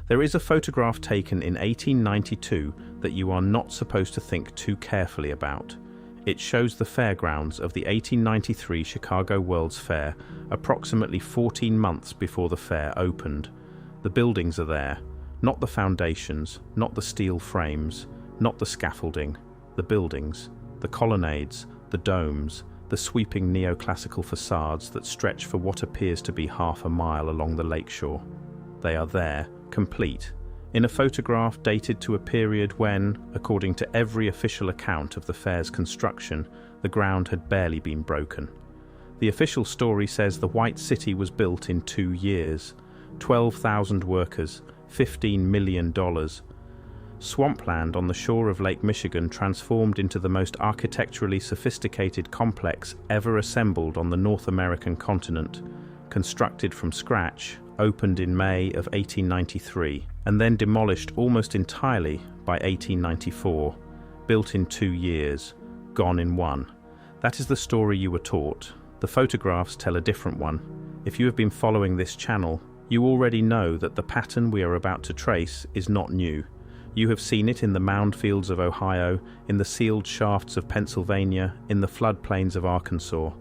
There is a photograph taken in 1892 that you are not supposed to think too carefully about. It shows the fairgrounds of the 1893 Chicago World's Fair, approximately 14 months before the fair opened. The buildings are there, not the foundations, not the steel frames, not the scaffolding. The buildings, the colonnades, the domes, the sweeping neoclassical facades that stretch for what appears to be half a mile along the lakeshore. They are there, complete, in a photograph dated to a period when, according to every official account of the fair's construction, the ground had barely been broken. The official story says the White City was built in 2 years, 12,000 workers, $15 million. Swampland on the shore of Lake Michigan transformed into the most architecturally sophisticated complex ever assembled on the North American continent. Constructed from scratch, opened in May of 1893, and then demolished almost entirely by 1894. Built in 2 years, gone in 1. That is the story you were taught. The photographs tell a different one. If you have been following this channel, you already know that the pattern we are about to trace is not new. You have seen it in the mound fields of Ohio, in the sealed shafts of Pennsylvania, in the floodplains of Arkansas.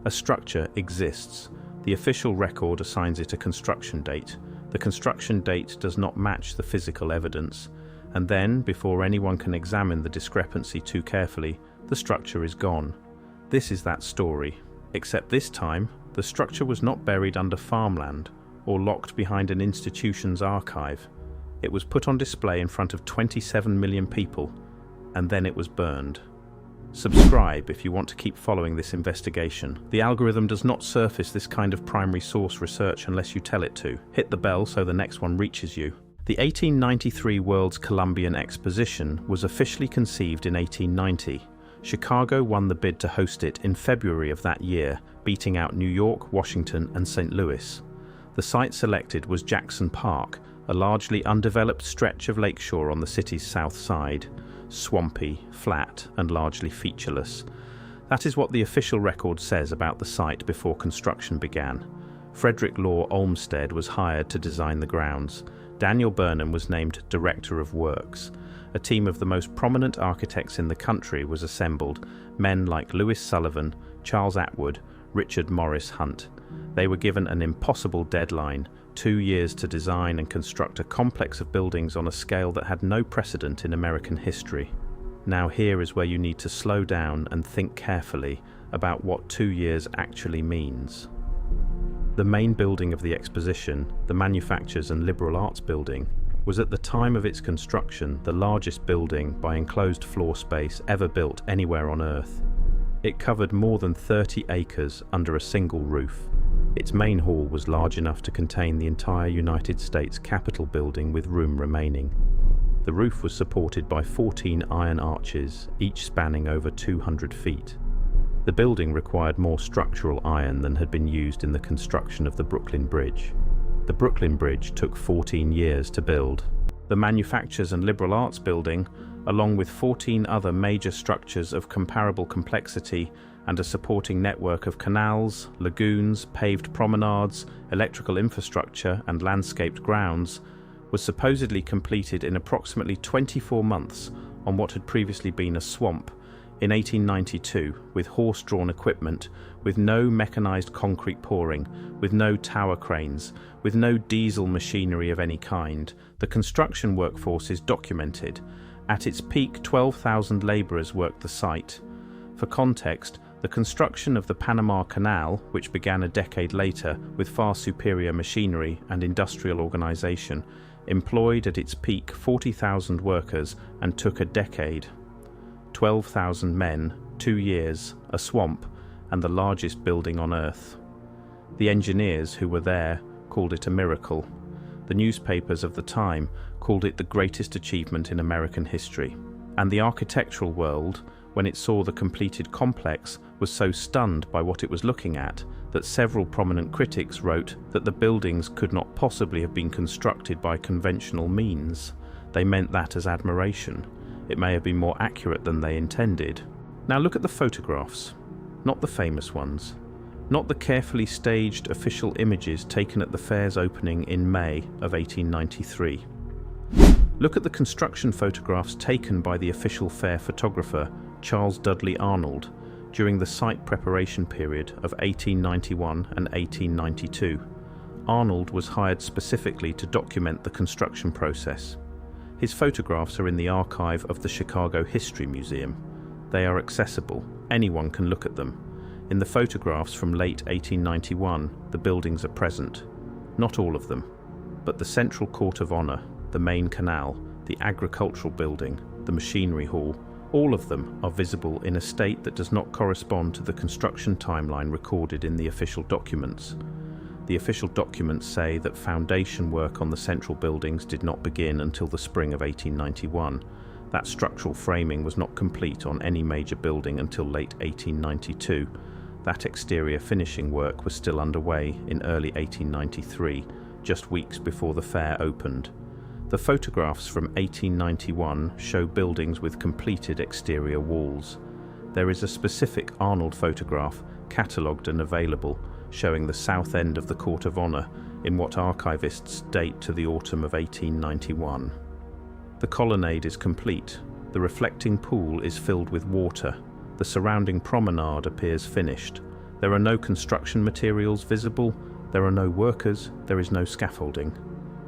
A structure exists. The official record assigns it a construction date. The construction date does not match the physical evidence. And then, before anyone can examine the discrepancy too carefully, the structure is gone. This is that story. Except this time, the structure was not buried under farmland or locked behind an institution's archive. It was put on display in front of 27 million people, and then it was burned. Subscribe if you want to keep following this investigation. The algorithm does not surface this kind of primary source research unless you tell it to. Hit the bell so the next one reaches you. The 1893 World's Columbian Exposition was officially conceived in 1890. Chicago won the bid to host it in February of that year, beating out New York, Washington, and St. Louis. The site selected was Jackson Park, a largely undeveloped stretch of lakeshore on the city's south side. Swampy, flat, and largely featureless. That is what the official record says about the site before construction began. Frederick Law Olmsted was hired to design the grounds. Daniel Burnham was named Director of Works. A team of the most prominent architects in the country was assembled, men like Louis Sullivan, Charles Atwood, Richard Morris Hunt. They were given an impossible deadline, 2 years to design and construct a complex of buildings on a scale that had no precedent in American history. Now here is where you need to slow down and think carefully about what 2 years actually means. The main building of the exposition, the Manufactures and Liberal Arts Building, was at the time of its construction the largest building by enclosed floor space ever built anywhere on Earth. It covered more than 30 acres under a single roof. Its main hall was large enough to contain the entire United States Capitol building with room remaining. The roof was supported by 14 iron arches, each spanning over 200 feet. The building required more structural iron than had been used in the construction of the Brooklyn Bridge. The Brooklyn Bridge took 14 years to build. The Manufactures and Liberal Arts Building, along with 14 other major structures of comparable complexity and a supporting network of canals, lagoons, paved promenades, electrical infrastructure, and landscaped grounds, was supposedly completed in approximately 24 months on what had previously been a swamp in 1892, with horse-drawn equipment, with no mechanized concrete pouring, with no tower cranes, with no diesel machinery of any kind. The construction workforce is documented. At its peak, 12,000 laborers worked the site. For context, the construction of the Panama Canal, which began a decade later with far superior machinery and industrial organization, employed at its peak 40,000 workers and took a decade. 12,000 men, 2 years, a swamp, and the largest building on Earth. The engineers who were there called it a miracle. The newspapers of the time called it the greatest achievement in American history. And the architectural world, when it saw the completed complex, was so stunned by what it was looking at that several prominent critics wrote that the buildings could not possibly have been constructed by conventional means. They meant that as admiration. It may have been more accurate than they intended. Now look at the photographs, not the famous ones, not the carefully staged official images taken at the fair's opening in May of 1893. Look at the construction photographs taken by the official fair photographer Charles Dudley Arnold during the site preparation period of 1891 and 1892. Arnold was hired specifically to document the construction process. His photographs are in the archive of the Chicago History Museum. They are accessible. Anyone can look at them. In the photographs from late 1891, the buildings are present. Not all of them, but the Central Court of Honor, the main canal, the agricultural building, the machinery hall, all of them are visible in a state that does not correspond to the construction timeline recorded in the official documents. The official documents say that foundation work on the central buildings did not begin until the spring of 1891. That structural framing was not complete on any major building until late 1892. That exterior finishing work was still underway in early 1893, just weeks before the fair opened. The photographs from 1891 show buildings with completed exterior walls. There is a specific Arnold photograph, catalogued and available, showing the south end of the Court of Honor in what archivists date to the autumn of 1891. The colonnade is complete. The reflecting pool is filled with water. The surrounding promenade appears finished. There are no construction materials visible. There are no workers. There is no scaffolding.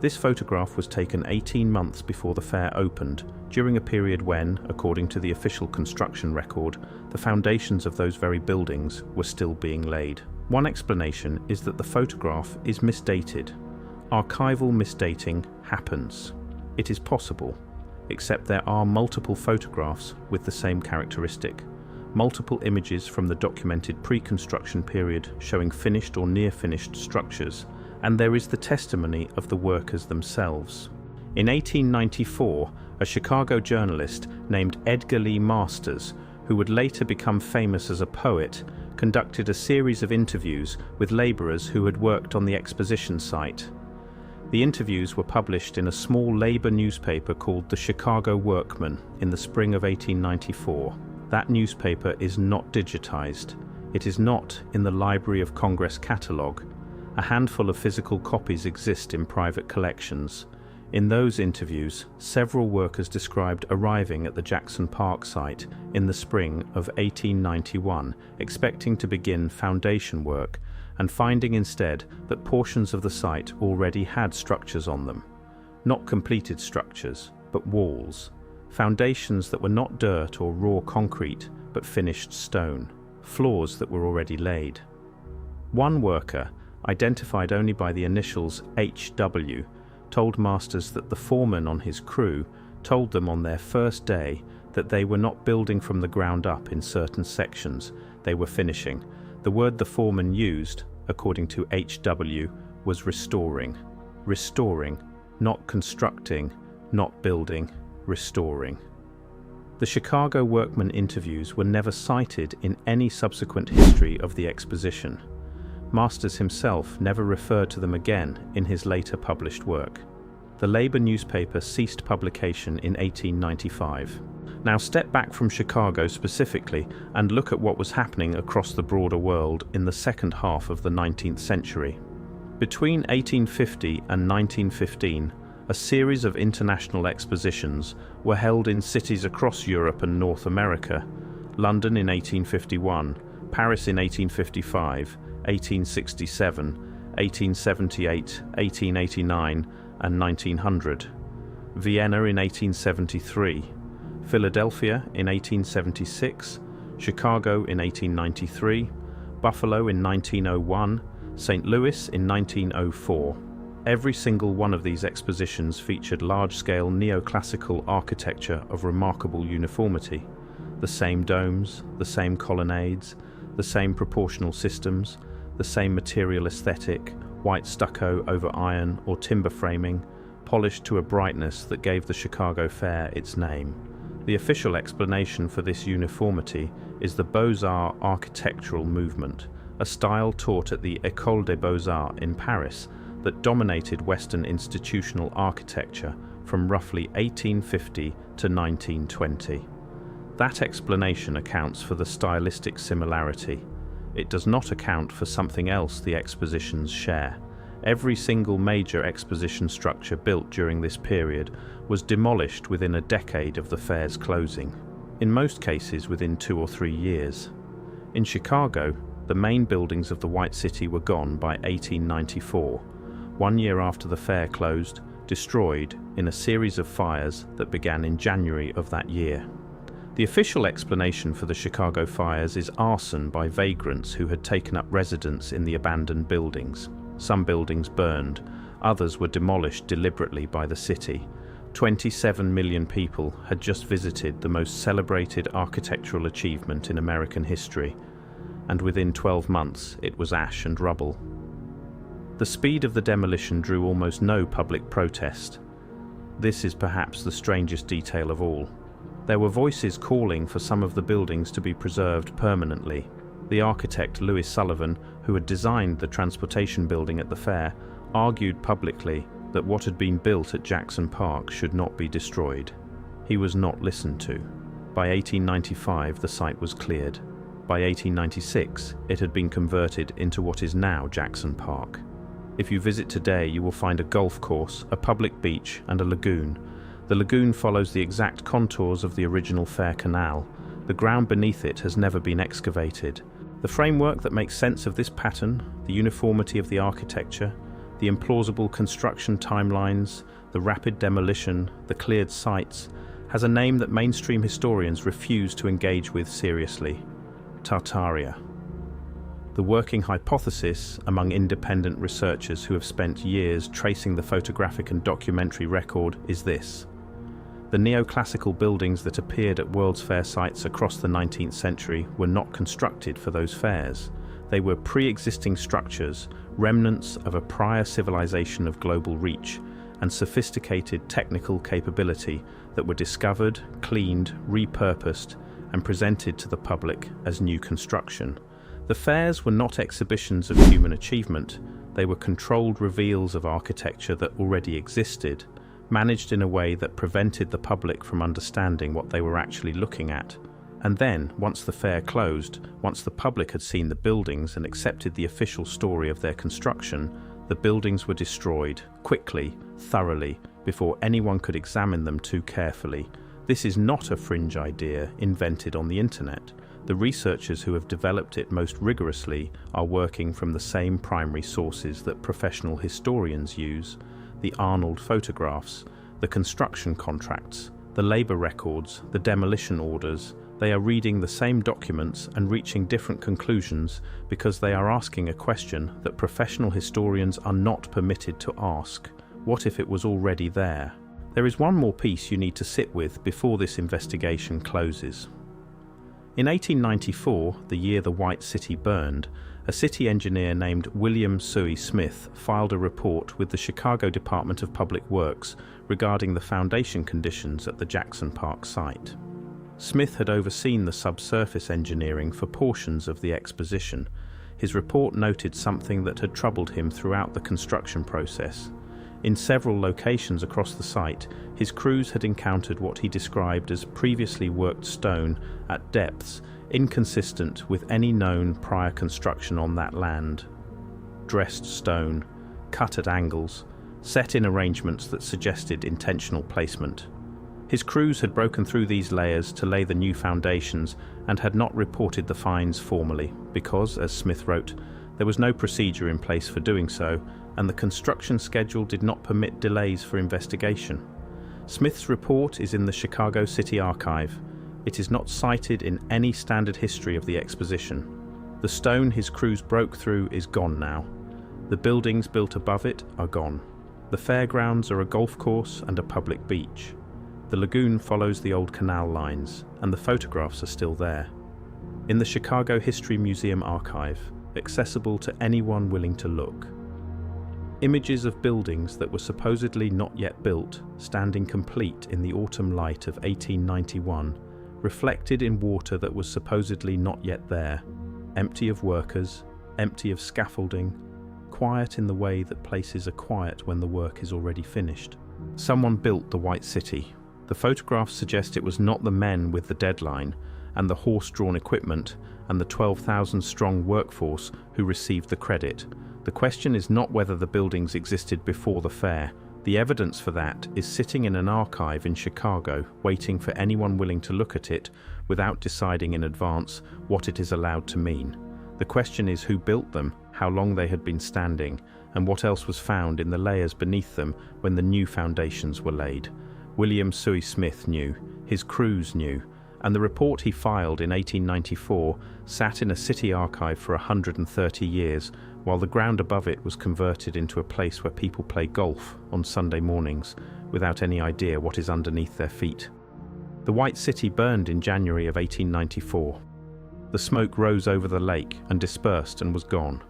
This photograph was taken 18 months before the fair opened, during a period when, according to the official construction record, the foundations of those very buildings were still being laid. One explanation is that the photograph is misdated. Archival misdating happens. It is possible, except there are multiple photographs with the same characteristic. Multiple images from the documented pre-construction period showing finished or near-finished structures, and there is the testimony of the workers themselves. In 1894, a Chicago journalist named Edgar Lee Masters, who would later become famous as a poet, conducted a series of interviews with laborers who had worked on the exposition site. The interviews were published in a small labor newspaper called the Chicago Workman in the spring of 1894. That newspaper is not digitized. It is not in the Library of Congress catalog. A handful of physical copies exist in private collections. In those interviews, several workers described arriving at the Jackson Park site in the spring of 1891, expecting to begin foundation work, and finding instead that portions of the site already had structures on them. Not completed structures, but walls. Foundations that were not dirt or raw concrete, but finished stone. Floors that were already laid. One worker, identified only by the initials HW, told Masters that the foreman on his crew told them on their first day that they were not building from the ground up in certain sections, they were finishing. The word the foreman used, according to HW, was restoring. Restoring, not constructing, not building, restoring. The Chicago Workman interviews were never cited in any subsequent history of the exposition. Masters himself never referred to them again in his later published work. The labor newspaper ceased publication in 1895. Now step back from Chicago specifically and look at what was happening across the broader world in the second half of the 19th century. Between 1850 and 1915, a series of international expositions were held in cities across Europe and North America: London in 1851, Paris in 1855, 1867, 1878, 1889 and 1900, Vienna in 1873, Philadelphia in 1876, Chicago in 1893, Buffalo in 1901, St. Louis in 1904. Every single one of these expositions featured large-scale neoclassical architecture of remarkable uniformity. The same domes, the same colonnades, the same proportional systems, the same material aesthetic, white stucco over iron or timber framing, polished to a brightness that gave the Chicago Fair its name. The official explanation for this uniformity is the Beaux-Arts architectural movement, a style taught at the École des Beaux-Arts in Paris that dominated Western institutional architecture from roughly 1850 to 1920. That explanation accounts for the stylistic similarity. It does not account for something else the expositions share: Every single major exposition structure built during this period was demolished within a decade of the fair's closing, in most cases within 2 or 3 years. In Chicago, the main buildings of the White City were gone by 1894, 1 year after the fair closed, destroyed in a series of fires that began in January of that year. The official explanation for the Chicago fires is arson by vagrants who had taken up residence in the abandoned buildings. Some buildings burned, others were demolished deliberately by the city. 27 million people had just visited the most celebrated architectural achievement in American history, and within 12 months it was ash and rubble. The speed of the demolition drew almost no public protest. This is perhaps the strangest detail of all. There were voices calling for some of the buildings to be preserved permanently. The architect Louis Sullivan, who had designed the transportation building at the fair, argued publicly that what had been built at Jackson Park should not be destroyed. He was not listened to. By 1895, the site was cleared. By 1896, it had been converted into what is now Jackson Park. If you visit today, you will find a golf course, a public beach, and a lagoon. The lagoon follows the exact contours of the original fair canal. The ground beneath it has never been excavated. The framework that makes sense of this pattern, the uniformity of the architecture, the implausible construction timelines, the rapid demolition, the cleared sites, has a name that mainstream historians refuse to engage with seriously: Tartaria. The working hypothesis among independent researchers who have spent years tracing the photographic and documentary record is this: the neoclassical buildings that appeared at World's Fair sites across the 19th century were not constructed for those fairs. They were pre-existing structures, remnants of a prior civilization of global reach and sophisticated technical capability that were discovered, cleaned, repurposed, and presented to the public as new construction. The fairs were not exhibitions of human achievement. They were controlled reveals of architecture that already existed, managed in a way that prevented the public from understanding what they were actually looking at. And then, once the fair closed, once the public had seen the buildings and accepted the official story of their construction, the buildings were destroyed, quickly, thoroughly, before anyone could examine them too carefully. This is not a fringe idea invented on the internet. The researchers who have developed it most rigorously are working from the same primary sources that professional historians use: the Arnold photographs, the construction contracts, the labor records, the demolition orders. They are reading the same documents and reaching different conclusions because they are asking a question that professional historians are not permitted to ask: what if it was already there? There is one more piece you need to sit with before this investigation closes. In 1894, the year the White City burned, a city engineer named William Suey Smith filed a report with the Chicago Department of Public Works regarding the foundation conditions at the Jackson Park site. Smith had overseen the subsurface engineering for portions of the exposition. His report noted something that had troubled him throughout the construction process. In several locations across the site, his crews had encountered what he described as previously worked stone at depths inconsistent with any known prior construction on that land. Dressed stone, cut at angles, set in arrangements that suggested intentional placement. His crews had broken through these layers to lay the new foundations and had not reported the finds formally because, as Smith wrote, there was no procedure in place for doing so, and the construction schedule did not permit delays for investigation. Smith's report is in the Chicago City Archive. It is not cited in any standard history of the exposition. The stone his crews broke through is gone now. The buildings built above it are gone. The fairgrounds are a golf course and a public beach. The lagoon follows the old canal lines, and the photographs are still there. In the Chicago History Museum archive, accessible to anyone willing to look. Images of buildings that were supposedly not yet built, standing complete in the autumn light of 1891, reflected in water that was supposedly not yet there, empty of workers, empty of scaffolding, quiet in the way that places are quiet when the work is already finished. Someone built the White City. The photographs suggest it was not the men with the deadline, and the horse-drawn equipment, and the 12,000-strong workforce who received the credit. The question is not whether the buildings existed before the fair. The evidence for that is sitting in an archive in Chicago, waiting for anyone willing to look at it without deciding in advance what it is allowed to mean. The question is who built them, how long they had been standing, and what else was found in the layers beneath them when the new foundations were laid. William Suey Smith knew, his crews knew, and the report he filed in 1894 sat in a city archive for 130 years, while the ground above it was converted into a place where people play golf on Sunday mornings without any idea what is underneath their feet. The White City burned in January of 1894. The smoke rose over the lake and dispersed and was gone.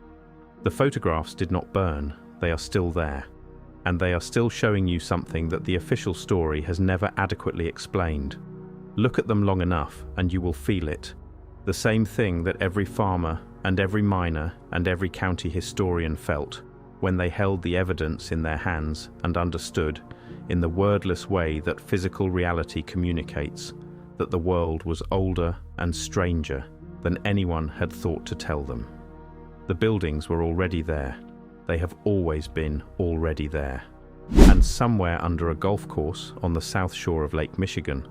The photographs did not burn, they are still there. And they are still showing you something that the official story has never adequately explained. Look at them long enough and you will feel it. The same thing that every farmer and every miner and every county historian felt when they held the evidence in their hands and understood, in the wordless way that physical reality communicates, that the world was older and stranger than anyone had thought to tell them. The buildings were already there. They have always been already there. And somewhere under a golf course on the south shore of Lake Michigan,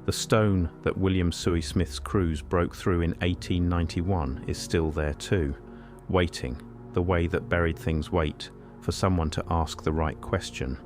the stone that William Suey Smith's crews broke through in 1891 is still there too, waiting, the way that buried things wait, for someone to ask the right question.